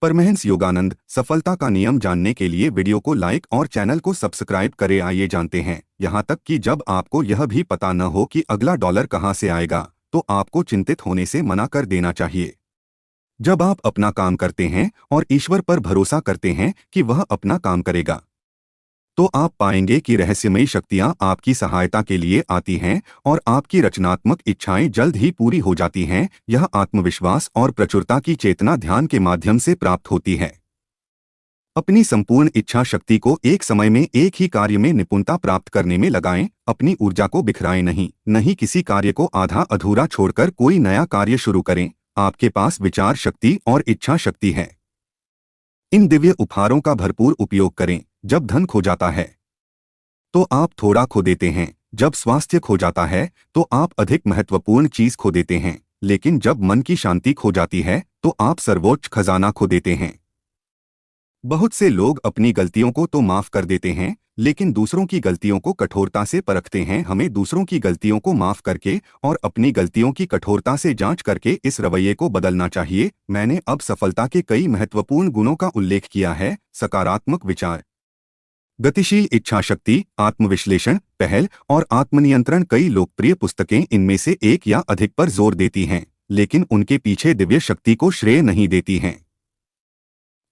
परमहंस योगानंद सफलता का नियम जानने के लिए वीडियो को लाइक और चैनल को सब्सक्राइब करें। आइए जानते हैं। यहाँ तक कि जब आपको यह भी पता न हो कि अगला डॉलर कहाँ से आएगा, तो आपको चिंतित होने से मना कर देना चाहिए। जब आप अपना काम करते हैं और ईश्वर पर भरोसा करते हैं कि वह अपना काम करेगा, तो आप पाएंगे कि रहस्यमयी शक्तियां आपकी सहायता के लिए आती हैं और आपकी रचनात्मक इच्छाएं जल्द ही पूरी हो जाती हैं। यह आत्मविश्वास और प्रचुरता की चेतना ध्यान के माध्यम से प्राप्त होती है। अपनी संपूर्ण इच्छा शक्ति को एक समय में एक ही कार्य में निपुणता प्राप्त करने में लगाएं। अपनी ऊर्जा को बिखराएं नहीं किसी कार्य को आधा अधूरा छोड़कर कोई नया कार्य शुरू करें। आपके पास विचार शक्ति और इच्छा शक्ति है। इन दिव्य उपहारों का भरपूर उपयोग करें। जब धन खो जाता है तो आप थोड़ा खो देते हैं। जब स्वास्थ्य खो जाता है तो आप अधिक महत्वपूर्ण चीज खो देते हैं। लेकिन जब मन की शांति खो जाती है तो आप सर्वोच्च खजाना खो देते हैं। बहुत से लोग अपनी गलतियों को तो माफ कर देते हैं, लेकिन दूसरों की गलतियों को कठोरता से परखते हैं। हमें दूसरों की गलतियों को माफ करके और अपनी गलतियों की कठोरता से जांच करके इस रवैये को बदलना चाहिए। मैंने अब सफलता के कई महत्वपूर्ण गुणों का उल्लेख किया है। सकारात्मक विचार, गतिशील इच्छा शक्ति, आत्मविश्लेषण, पहल और आत्मनियंत्रण। कई लोकप्रिय पुस्तकें इनमें से एक या अधिक पर जोर देती हैं, लेकिन उनके पीछे दिव्य शक्ति को श्रेय नहीं देती हैं।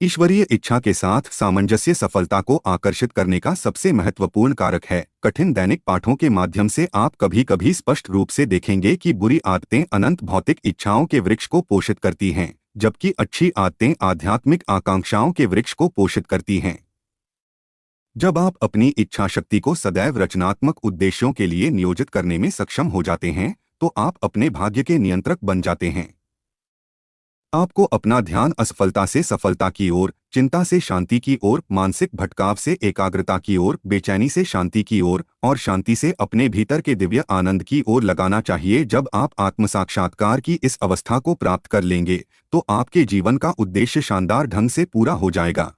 ईश्वरीय इच्छा के साथ सामंजस्य सफलता को आकर्षित करने का सबसे महत्वपूर्ण कारक है। कठिन दैनिक पाठों के माध्यम से आप कभी कभी स्पष्ट रूप से देखेंगे कि बुरी आदतें अनंत भौतिक इच्छाओं के वृक्ष को पोषित करती हैं, जबकि अच्छी आदतें आध्यात्मिक आकांक्षाओं के वृक्ष को पोषित करती हैं। जब आप अपनी इच्छा शक्ति को सदैव रचनात्मक उद्देश्यों के लिए नियोजित करने में सक्षम हो जाते हैं, तो आप अपने भाग्य के नियंत्रक बन जाते हैं। आपको अपना ध्यान असफलता से सफलता की ओर, चिंता से शांति की ओर, मानसिक भटकाव से एकाग्रता की ओर, बेचैनी से शांति की ओर और शांति से अपने भीतर के दिव्य आनंद की ओर लगाना चाहिए। जब आप आत्मसाक्षात्कार की इस अवस्था को प्राप्त कर लेंगे, तो आपके जीवन का उद्देश्य शानदार ढंग से पूरा हो जाएगा।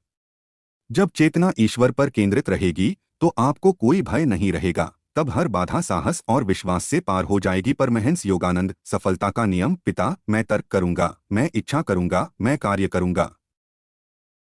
जब चेतना ईश्वर पर केंद्रित रहेगी, तो आपको कोई भय नहीं रहेगा। तब हर बाधा साहस और विश्वास से पार हो जाएगी। परमहंस योगानंद सफलता का नियम। पिता, मैं तर्क करूंगा, मैं इच्छा करूंगा, मैं कार्य करूंगा।